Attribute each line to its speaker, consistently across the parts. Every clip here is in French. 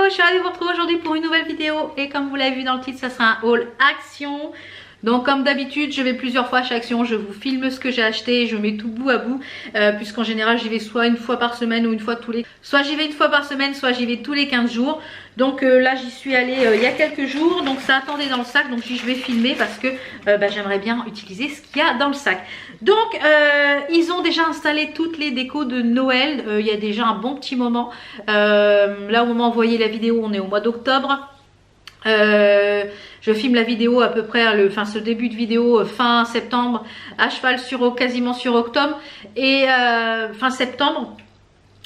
Speaker 1: je suis ravie de vous retrouver aujourd'hui pour une nouvelle vidéo et comme vous l'avez vu dans le titre, ça sera un haul action. Donc comme d'habitude, je vais plusieurs fois chaque action, je vous filme ce que j'ai acheté, je mets tout bout à bout, puisqu'en général j'y vais soit une fois par semaine ou une fois tous les... Soit j'y vais une fois par semaine, soit j'y vais tous les 15 jours. Donc là j'y suis allée il y a quelques jours, donc ça attendait dans le sac, donc je vais filmer parce que j'aimerais bien utiliser ce qu'il y a dans le sac. Donc ils ont déjà installé toutes les décos de Noël, il y a déjà un bon petit moment. Là au moment où vous voyez la vidéo, on est au mois d'octobre. Je filme la vidéo à peu près, ce début de vidéo fin septembre, à cheval sur quasiment sur octobre et fin septembre.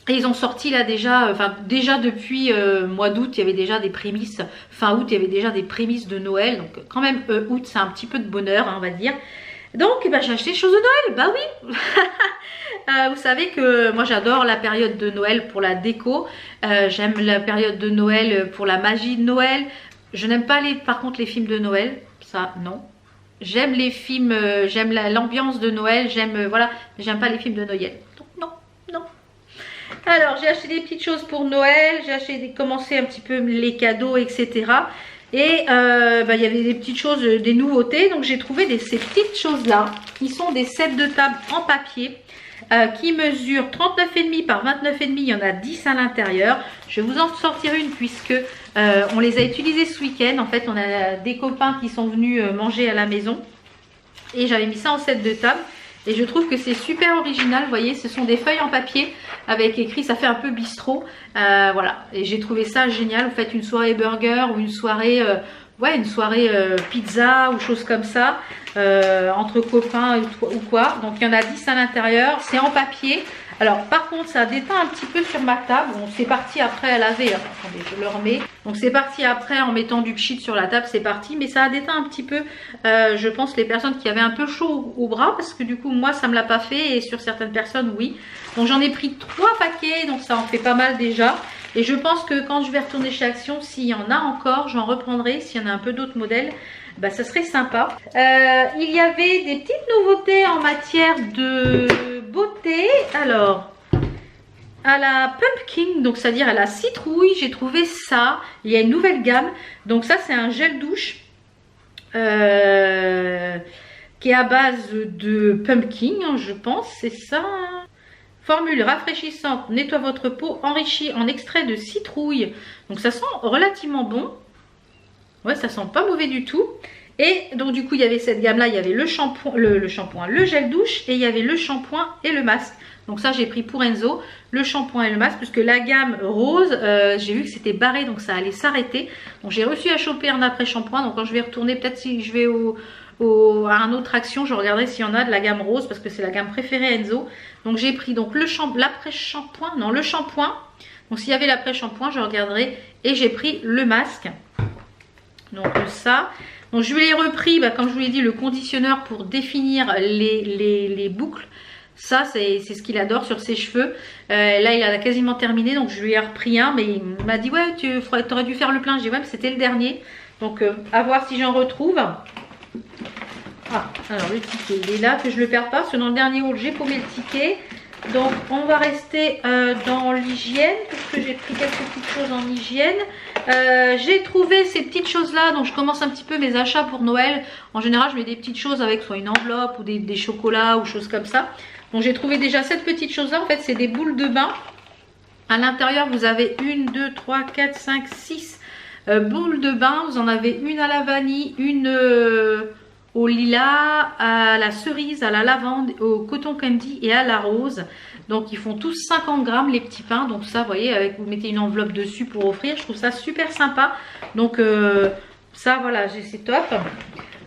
Speaker 1: Et ils ont sorti là déjà, déjà depuis mois d'août, il y avait déjà des prémices. Fin août, il y avait déjà des prémices de Noël. Donc quand même août, c'est un petit peu de bonheur, hein, on va dire. Donc j'ai acheté des choses de Noël, bah oui. Vous savez que moi j'adore la période de Noël pour la déco. J'aime la période de Noël pour la magie de Noël. Je n'aime pas par contre les films de Noël, ça non. J'aime les films, j'aime l'ambiance de Noël, voilà, mais j'aime pas les films de Noël. Donc non, non. Alors j'ai acheté des petites choses pour Noël, j'ai commencé un petit peu les cadeaux, etc. Et il y avait des petites choses, des nouveautés, donc j'ai trouvé ces petites choses là, qui sont des sets de table en papier. Qui mesure 39,5 par 29,5, il y en a 10 à l'intérieur. Je vais vous en sortir une puisque on les a utilisés ce week-end. En fait, on a des copains qui sont venus manger à la maison et j'avais mis ça en set de table. Et je trouve que c'est super original, vous voyez, ce sont des feuilles en papier avec écrit, ça fait un peu bistrot. Voilà, et j'ai trouvé ça génial. Vous faites une soirée burger ou une soirée... une soirée pizza ou chose comme ça, entre copains ou quoi. Donc il y en a 10 à l'intérieur, c'est en papier. Alors par contre ça déteint un petit peu sur ma table. Bon, c'est parti après à laver, hein. Attendez, je le remets. Donc c'est parti après en mettant du pchit sur la table, c'est parti. Mais ça a déteint un petit peu, je pense, les personnes qui avaient un peu chaud au bras. Parce que du coup moi ça me l'a pas fait et sur certaines personnes oui. Donc j'en ai pris 3 paquets, donc ça en fait pas mal déjà. Et je pense que quand je vais retourner chez Action, s'il y en a encore, j'en reprendrai. S'il y en a un peu d'autres modèles, ça serait sympa. Il y avait des petites nouveautés en matière de beauté. Alors, à la pumpkin, donc c'est-à-dire à la citrouille, j'ai trouvé ça. Il y a une nouvelle gamme. Donc ça, c'est un gel douche qui est à base de pumpkin, je pense. C'est ça. Formule rafraîchissante, nettoie votre peau, enrichie en extrait de citrouille. Donc ça sent relativement bon. Ouais, ça sent pas mauvais du tout. Et donc du coup, il y avait cette gamme-là, il y avait le shampoing, le gel douche et il y avait le shampoing et le masque. Donc ça, j'ai pris pour Enzo, le shampoing et le masque, puisque la gamme rose, j'ai vu que c'était barré, donc ça allait s'arrêter. Donc j'ai réussi à choper un après-shampoing. Donc quand je vais retourner, peut-être si je vais à un autre Action, je regarderai s'il y en a de la gamme rose parce que c'est la gamme préférée Enzo. Donc j'ai pris donc l'après-shampoing, non le shampoing. Donc s'il y avait l'après-shampoing, je regarderai. Et j'ai pris le masque. Donc ça. Donc je lui ai repris, comme je vous l'ai dit, le conditionneur pour définir les boucles. Ça c'est ce qu'il adore sur ses cheveux. Là il a quasiment terminé, donc je lui ai repris un. Mais il m'a dit ouais, tu aurais dû faire le plein. J'ai dit ouais, mais c'était le dernier. Donc à voir si j'en retrouve. Ah, alors le ticket il est là, que je ne le perds pas, parce que dans le dernier haul j'ai paumé le ticket. Donc on va rester dans l'hygiène, puisque j'ai pris quelques petites choses en hygiène. J'ai trouvé ces petites choses là, donc je commence un petit peu mes achats pour Noël. En général je mets des petites choses avec soit une enveloppe ou des chocolats ou choses comme ça. Donc j'ai trouvé déjà cette petite chose là, en fait c'est des boules de bain. À l'intérieur vous avez 1, 2, 3, 4, 5, 6 boules de bain. Vous en avez une à la vanille, une... au lilas, à la cerise, à la lavande, au coton candy et à la rose. Donc ils font tous 50 grammes les petits pains. Donc ça, vous voyez, vous mettez une enveloppe dessus pour offrir. Je trouve ça super sympa. Donc ça, voilà, c'est top.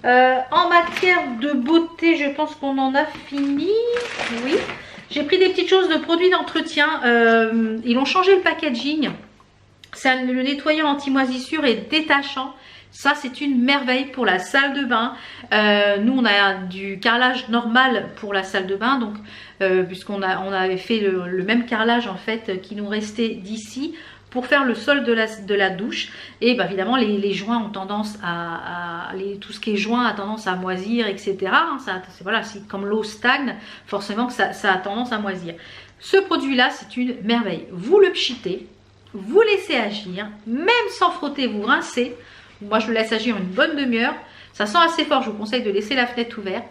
Speaker 1: En matière de beauté, je pense qu'on en a fini. Oui. J'ai pris des petites choses de produits d'entretien. Ils ont changé le packaging. Le nettoyant anti-moisissure est détachant. Ça c'est une merveille pour la salle de bain. Nous on a du carrelage normal pour la salle de bain. Donc puisqu'on avait fait le même carrelage en fait qui nous restait d'ici pour faire le sol de la douche. Et évidemment les joints ont tendance tout ce qui est joint a tendance à moisir, etc. Voilà, comme l'eau stagne, forcément que ça a tendance à moisir. Ce produit là c'est une merveille. Vous le pchitez. vous laissez agir, même sans frotter, vous rincez. Moi je le laisse agir une bonne demi-heure, ça sent assez fort, je vous conseille de laisser la fenêtre ouverte.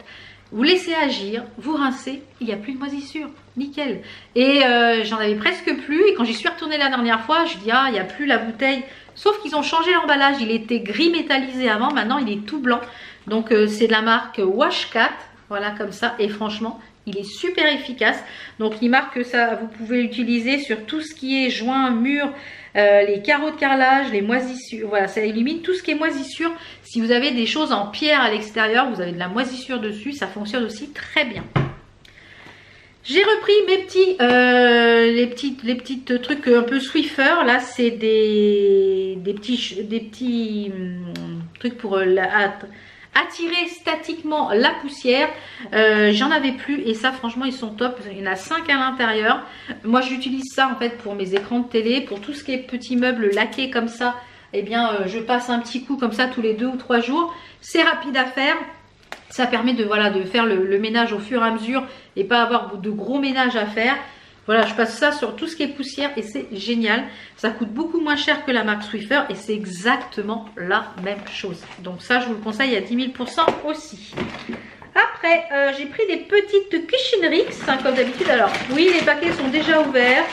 Speaker 1: Vous laissez agir, vous rincez, il n'y a plus de moisissure, nickel. Et j'en avais presque plus, et quand j'y suis retournée la dernière fois, je dis ah, il n'y a plus la bouteille. Sauf qu'ils ont changé l'emballage, il était gris métallisé avant, maintenant il est tout blanc. Donc c'est de la marque Washcat, voilà comme ça, et franchement, il est super efficace. Donc il marque que ça, vous pouvez l'utiliser sur tout ce qui est joints, murs, les carreaux de carrelage, les moisissures. Voilà, ça élimine tout ce qui est moisissure. Si vous avez des choses en pierre à l'extérieur, vous avez de la moisissure dessus, ça fonctionne aussi très bien. J'ai repris mes petits, les petits trucs un peu Swiffer. Là, c'est des petits trucs pour attirer statiquement la poussière. J'en avais plus et ça franchement ils sont top. Il y en a 5 à l'intérieur. Moi j'utilise ça en fait pour mes écrans de télé, pour tout ce qui est petits meubles laqués comme ça. Eh bien je passe un petit coup comme ça tous les 2 ou 3 jours. C'est rapide à faire. Ça permet de, voilà, de faire le ménage au fur et à mesure et pas avoir de gros ménage à faire. Voilà, je passe ça sur tout ce qui est poussière et c'est génial. Ça coûte beaucoup moins cher que la marque Swiffer et c'est exactement la même chose. Donc ça, je vous le conseille à 10 000% aussi. Après, j'ai pris des petites cuisinneries, hein, comme d'habitude. Alors, oui, les paquets sont déjà ouverts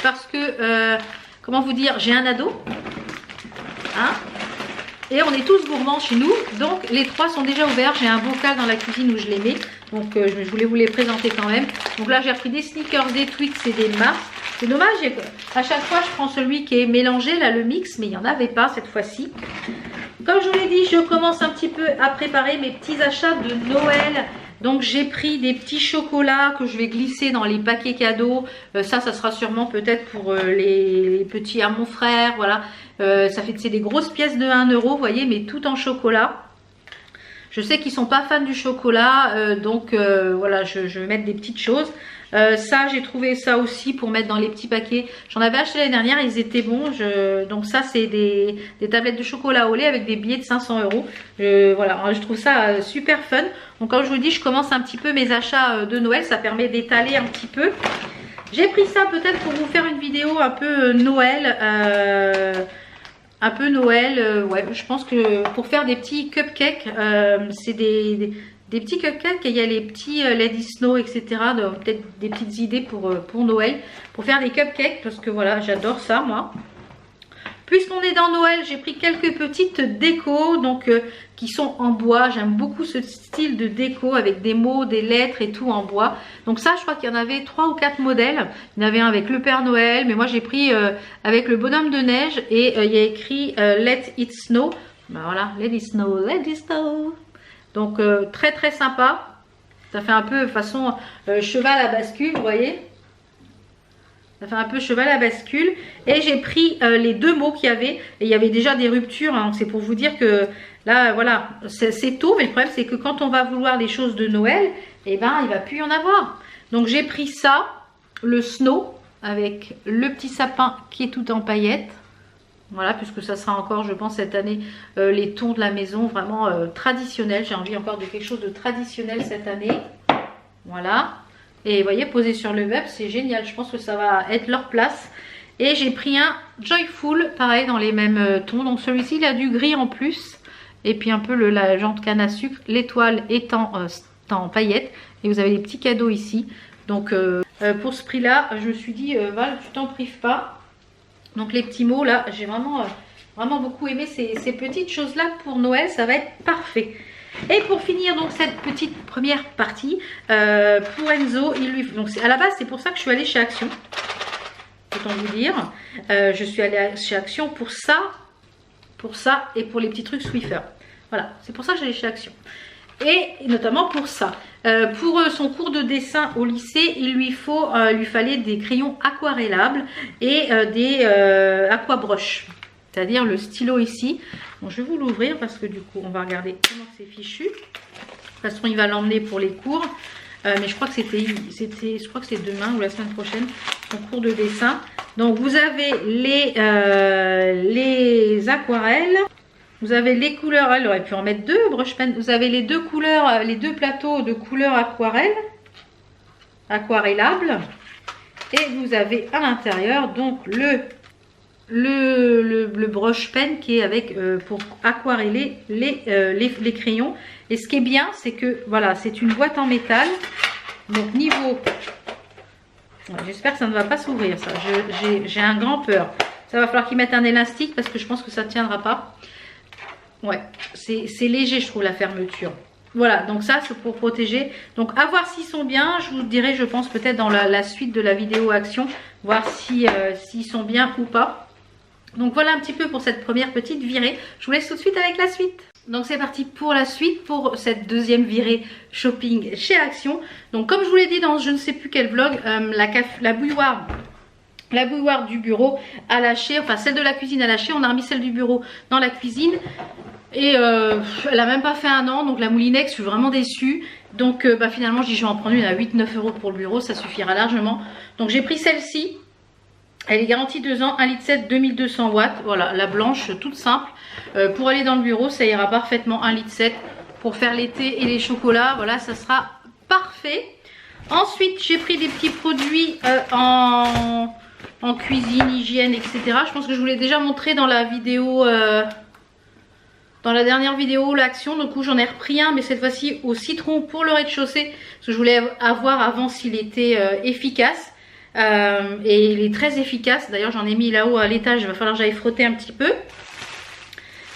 Speaker 1: parce que, comment vous dire, j'ai un ado. Hein? Et on est tous gourmands chez nous, donc les 3 sont déjà ouverts. J'ai un bocal dans la cuisine où je les mets, donc je voulais vous les présenter quand même. Donc là j'ai repris des sneakers, des Twix et des Mars. C'est dommage, à chaque fois je prends celui qui est mélangé, là le mix, mais il n'y en avait pas cette fois-ci. Comme je vous l'ai dit, je commence un petit peu à préparer mes petits achats de Noël. Donc j'ai pris des petits chocolats que je vais glisser dans les paquets cadeaux. Ça sera sûrement peut-être pour les petits à mon frère. Voilà, ça fait c'est des grosses pièces de 1 €, vous voyez, mais tout en chocolat. Je sais qu'ils sont pas fans du chocolat, donc voilà, je vais mettre des petites choses. Ça, j'ai trouvé ça aussi pour mettre dans les petits paquets. J'en avais acheté l'année dernière, ils étaient bons. Donc ça, c'est des tablettes de chocolat au lait avec des billets de 500 €. Voilà, je trouve ça super fun. Donc comme je vous dis, je commence un petit peu mes achats de Noël. Ça permet d'étaler un petit peu. J'ai pris ça peut-être pour vous faire une vidéo un peu Noël. Ouais, je pense que pour faire des petits cupcakes, c'est des petits cupcakes, il y a les petits Lady Snow, etc. Peut-être des petites idées pour Noël, pour faire des cupcakes, parce que voilà, j'adore ça moi. Puisqu'on est dans Noël, j'ai pris quelques petites décos, donc qui sont en bois. J'aime beaucoup ce style de déco avec des mots, des lettres et tout en bois. Donc ça, je crois qu'il y en avait 3 ou 4 modèles. Il y en avait un avec le Père Noël, mais moi j'ai pris avec le bonhomme de neige et il y a écrit Let It Snow. Ben voilà, Let It Snow, Let It Snow. Donc très très sympa. Ça fait un peu façon cheval à bascule, vous voyez. Ça fait un peu cheval à bascule. Et j'ai pris les 2 mots qu'il y avait. Et il y avait déjà des ruptures. Hein. C'est pour vous dire que là, voilà, c'est tôt. Mais le problème, c'est que quand on va vouloir les choses de Noël, eh ben, il ne va plus y en avoir. Donc j'ai pris ça, le snow, avec le petit sapin qui est tout en paillettes. Voilà, puisque ça sera encore, je pense, cette année, les tons de la maison vraiment traditionnels. J'ai envie encore de quelque chose de traditionnel cette année. Voilà. Et vous voyez, posé sur le web, c'est génial. Je pense que ça va être leur place. Et j'ai pris un Joyful, pareil, dans les mêmes tons. Donc celui-ci, il a du gris en plus. Et puis un peu la jante canne à sucre. L'étoile étant en paillettes. Et vous avez les petits cadeaux ici. Donc pour ce prix-là, je me suis dit, Val, tu t'en prives pas. Donc les petits mots, là, j'ai vraiment beaucoup aimé ces petites choses-là pour Noël. Ça va être parfait. Et pour finir donc cette petite première partie, pour Enzo, donc à la base c'est pour ça que je suis allée chez Action, autant vous dire. Je suis allée chez Action pour ça et pour les petits trucs Swiffer. Voilà, c'est pour ça que j'allais chez Action. Et notamment pour ça. Pour son cours de dessin au lycée, il lui fallait des crayons aquarellables et des aquabrush. C'est-à-dire le stylo ici. Bon, je vais vous l'ouvrir parce que du coup, on va regarder comment c'est fichu. De toute façon, il va l'emmener pour les cours. Mais je crois que je crois que c'est demain ou la semaine prochaine, son cours de dessin. Donc, vous avez les aquarelles. Vous avez les couleurs. Elle aurait pu en mettre 2 brush pen. Vous avez les 2 couleurs, les 2 plateaux de couleurs aquarellables. Et vous avez à l'intérieur donc le le brush pen qui est avec pour aquareller les crayons. Et ce qui est bien, c'est que voilà, c'est une boîte en métal. Donc niveau, j'espère que ça ne va pas s'ouvrir ça. J'ai un grand peur. Ça va falloir qu'ils mettent un élastique parce que je pense que ça ne tiendra pas. Ouais, c'est léger je trouve la fermeture. Voilà, donc ça c'est pour protéger. Donc à voir s'ils sont bien, je vous dirai je pense peut-être dans la suite de la vidéo action, voir si, s'ils sont bien ou pas. Donc voilà un petit peu pour cette première petite virée. Je vous laisse tout de suite avec la suite. Donc c'est parti pour la suite, pour cette deuxième virée shopping chez Action. Donc comme je vous l'ai dit dans je ne sais plus quel vlog, la bouilloire du bureau a lâché, enfin celle de la cuisine a lâché, on a remis celle du bureau dans la cuisine. Et elle a même pas fait un an, donc la Moulinex, je suis vraiment déçue. Donc finalement, je vais en prendre une à 8-9 € pour le bureau, ça suffira largement. Donc j'ai pris celle-ci, elle est garantie 2 ans, 1,7 litre, 2200 watts. Voilà, la blanche, toute simple. Pour aller dans le bureau, ça ira parfaitement, 1,7 litre. Pour faire l'été et les chocolats, voilà, ça sera parfait. Ensuite, j'ai pris des petits produits en cuisine, hygiène, etc. Je pense que je vous l'ai déjà montré dans la vidéo... dans la dernière vidéo, l'action, du coup j'en ai repris un, mais cette fois-ci au citron pour le rez-de-chaussée. Parce que je voulais avoir avant s'il était efficace. Et il est très efficace. D'ailleurs j'en ai mis là-haut à l'étage, il va falloir que j'aille frotter un petit peu.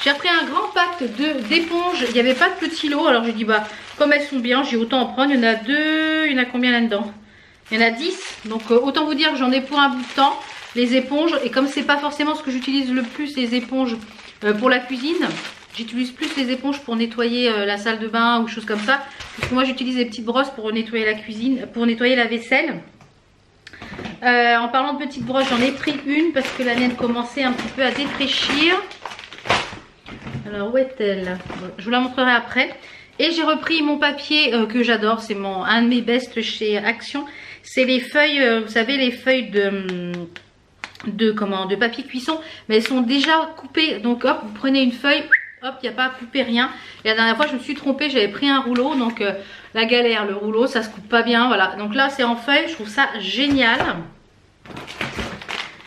Speaker 1: J'ai repris un grand pack d'éponges. Il n'y avait pas de petits lots, alors j'ai dit bah comme elles sont bien, j'ai autant en prendre. Il y en a deux, il y en a combien là-dedans? Il y en a 10. Donc autant vous dire que j'en ai pour un bout de temps. Les éponges, et comme c'est pas forcément ce que j'utilise le plus, les éponges pour la cuisine. J'utilise plus les éponges pour nettoyer la salle de bain ou choses comme ça. Parce que moi j'utilise des petites brosses pour nettoyer la cuisine, pour nettoyer la vaisselle. En parlant de petites brosses, j'en ai pris une parce que la mienne commençait un petit peu à défraîchir. Alors où est-elle? Je vous la montrerai après. Et j'ai repris mon papier que j'adore. C'est un de mes bests chez Action. C'est les feuilles, vous savez les feuilles de papier cuisson. Mais elles sont déjà coupées. Donc hop, vous prenez une feuille... Hop, il n'y a pas à couper rien. Et la dernière fois, je me suis trompée, j'avais pris un rouleau. Donc, la galère, le rouleau, ça se coupe pas bien. Voilà. Donc là, c'est en feuille. Je trouve ça génial.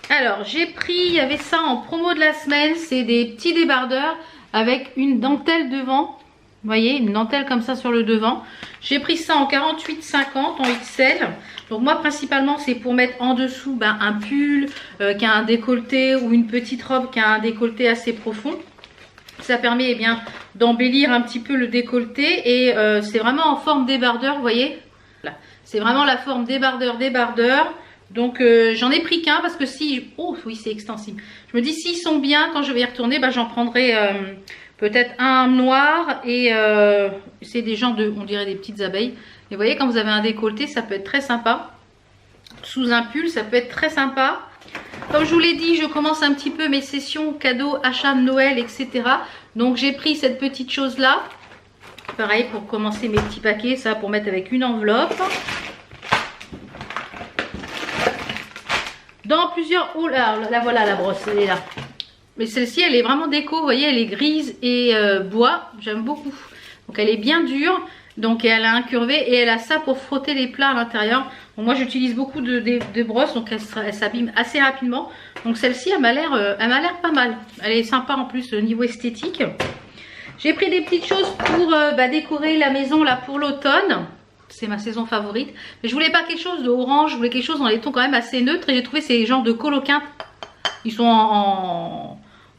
Speaker 1: Alors, j'ai pris, il y avait ça en promo de la semaine. C'est des petits débardeurs avec une dentelle devant. Vous voyez, une dentelle comme ça sur le devant. J'ai pris ça en 48,50 en XL. Donc moi, principalement, c'est pour mettre en dessous un pull qui a un décolleté ou une petite robe qui a un décolleté assez profond. Ça permet d'embellir un petit peu le décolleté et c'est vraiment en forme débardeur, vous voyez. Voilà. C'est vraiment la forme débardeur. Donc j'en ai pris qu'un parce que si... Oh oui, c'est extensible. Je me dis s'ils sont bien, quand je vais y retourner, j'en prendrai peut-être un noir et c'est des gens on dirait des petites abeilles. Et vous voyez, quand vous avez un décolleté, ça peut être très sympa. Sous un pull, ça peut être très sympa. Comme je vous l'ai dit, je commence un petit peu mes sessions cadeaux, achats de Noël, etc. Donc j'ai pris cette petite chose là. Pareil pour commencer mes petits paquets, ça pour mettre avec une enveloppe. Dans plusieurs... Oh là, la voilà la brosse, elle est là. Mais celle-ci, elle est vraiment déco, vous voyez, elle est grise et bois. J'aime beaucoup. Donc elle est bien dure. Donc elle a incurvé et elle a ça pour frotter les plats à l'intérieur. Bon, moi j'utilise beaucoup de brosses, donc elle s'abîme assez rapidement. Donc celle-ci elle m'a l'air pas mal. Elle est sympa en plus au niveau esthétique. J'ai pris des petites choses pour décorer la maison là pour l'automne. C'est ma saison favorite. Mais je voulais pas quelque chose de orange, je voulais quelque chose dans les tons quand même assez neutres. Et j'ai trouvé ces genres de coloquins. Ils sont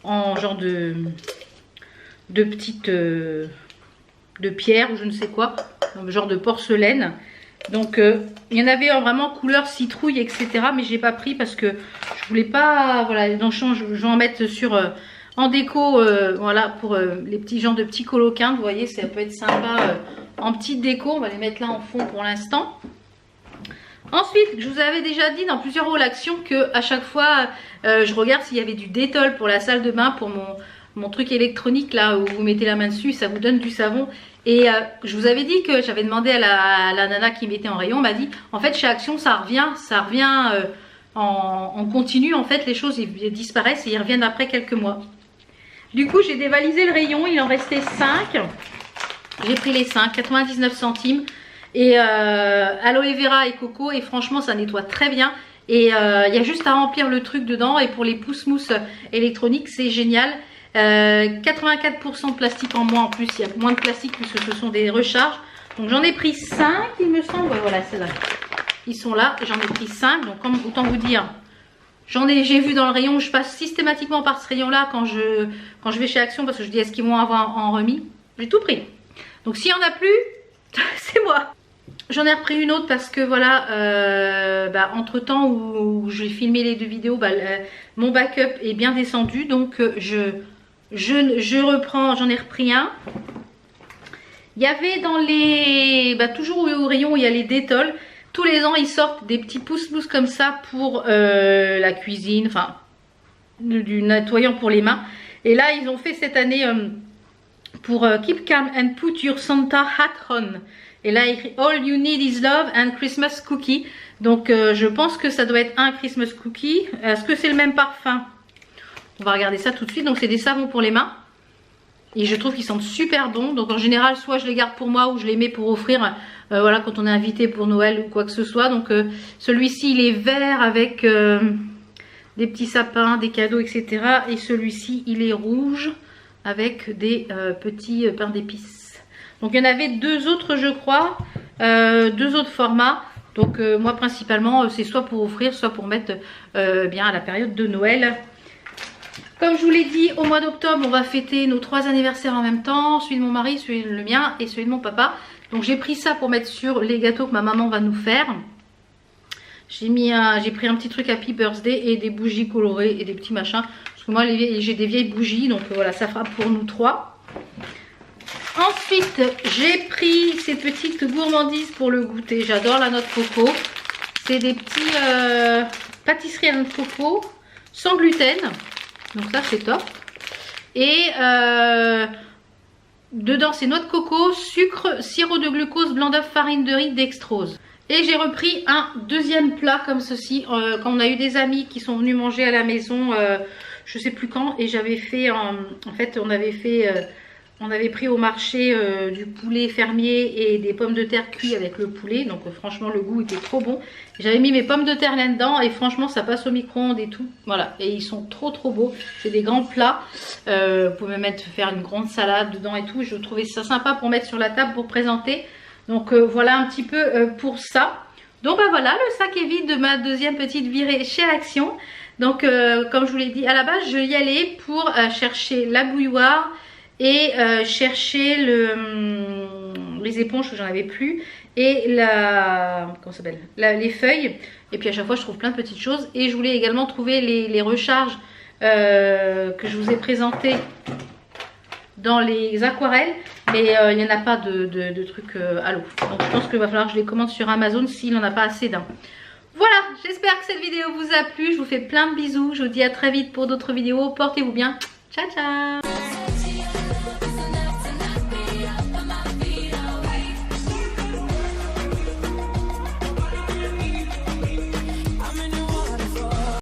Speaker 1: en genre de petites... de pierre ou je ne sais quoi, genre de porcelaine. Donc il y en avait vraiment couleur citrouille, etc. Mais j'ai pas pris parce que je voulais pas, voilà. Donc je vais en mettre sur en déco, voilà, pour les petits genres de petits coloquins. Vous voyez, ça peut être sympa en petite déco. On va les mettre là en fond pour l'instant. Ensuite, je vous avais déjà dit dans plusieurs hauls actions que à chaque fois je regarde s'il y avait du Dettol pour la salle de bain, pour mon truc électronique là où vous mettez la main dessus, ça vous donne du savon. Et je vous avais dit que j'avais demandé à la nana qui mettait en rayon, m'a dit en fait chez Action ça revient en continu, en fait les choses ils disparaissent et ils reviennent après quelques mois. Du coup j'ai dévalisé le rayon, il en restait 5. J'ai pris les 5, 99 centimes. Et aloe vera et coco, et franchement ça nettoie très bien. Et il y a juste à remplir le truc dedans. Et pour les pousse-mousse électroniques, c'est génial. 84% de plastique en moins en plus. Il y a moins de plastique puisque ce sont des recharges. Donc j'en ai pris 5 il me semble. Ouais, voilà, c'est là. Ils sont là. J'en ai pris 5. Donc comme autant vous dire, j'ai vu dans le rayon. Je passe systématiquement par ce rayon là quand je vais chez Action parce que je dis est-ce qu'ils vont avoir en remis. J'ai tout pris. Donc s'il n'y en a plus, c'est moi. J'en ai repris une autre parce que voilà, entre temps où j'ai filmé les 2 vidéos, mon backup est bien descendu. Donc je reprends, j'en ai repris un. Il y avait dans les... toujours au rayon où il y a les Dettol. Tous les ans ils sortent des petits pousse-mousse comme ça pour la cuisine. Enfin, du nettoyant pour les mains. Et là ils ont fait cette année pour Keep Calm and Put Your Santa Hat On. Et là, il écrit All you need is love and Christmas cookie. Donc, je pense que ça doit être un Christmas cookie. Est-ce que c'est le même parfum? On va regarder ça tout de suite. Donc, c'est des savons pour les mains. Et je trouve qu'ils sentent super bons. Donc, en général, soit je les garde pour moi ou je les mets pour offrir. Voilà, quand on est invité pour Noël ou quoi que ce soit. Donc, celui-ci, il est vert avec des petits sapins, des cadeaux, etc. Et celui-ci, il est rouge avec des petits pains d'épices. Donc il y en avait 2 autres je crois, 2 autres formats. Donc moi principalement c'est soit pour offrir, soit pour mettre bien à la période de Noël. Comme je vous l'ai dit, au mois d'octobre on va fêter nos 3 anniversaires en même temps. Celui de mon mari, celui de le mien et celui de mon papa. Donc j'ai pris ça pour mettre sur les gâteaux que ma maman va nous faire. J'ai pris un petit truc Happy Birthday et des bougies colorées et des petits machins. Parce que moi j'ai des vieilles bougies, donc voilà, ça fera pour nous 3. Ensuite, j'ai pris ces petites gourmandises pour le goûter. J'adore la noix de coco. C'est des petits pâtisseries à noix de coco sans gluten. Donc ça, c'est top. Et dedans, c'est noix de coco, sucre, sirop de glucose, blanc d'œuf, farine de riz, dextrose. Et j'ai repris un deuxième plat comme ceci. Quand on a eu des amis qui sont venus manger à la maison, je sais plus quand. Et j'avais fait, en fait, on avait pris au marché du poulet fermier et des pommes de terre cuites avec le poulet. Donc franchement le goût était trop bon. J'avais mis mes pommes de terre là-dedans et franchement ça passe au micro-ondes et tout. Voilà, et ils sont trop beaux. C'est des grands plats. Vous pouvez même faire une grande salade dedans et tout. Je trouvais ça sympa pour mettre sur la table pour présenter. Donc voilà un petit peu pour ça. Donc voilà, le sac est vide de ma deuxième petite virée chez Action. Donc comme je vous l'ai dit à la base, je y allais pour chercher la bouilloire et chercher les éponges que j'en avais plus et les feuilles. Et puis à chaque fois je trouve plein de petites choses. Et je voulais également trouver les recharges que je vous ai présentées dans les aquarelles, mais il n'y en a pas de trucs à l'eau. Donc je pense qu'il va falloir que je les commande sur Amazon s'il n'en a pas assez d'un. Voilà, j'espère que cette vidéo vous a plu. Je vous fais plein de bisous. Je vous dis à très vite pour d'autres vidéos. Portez-vous bien. Ciao ciao.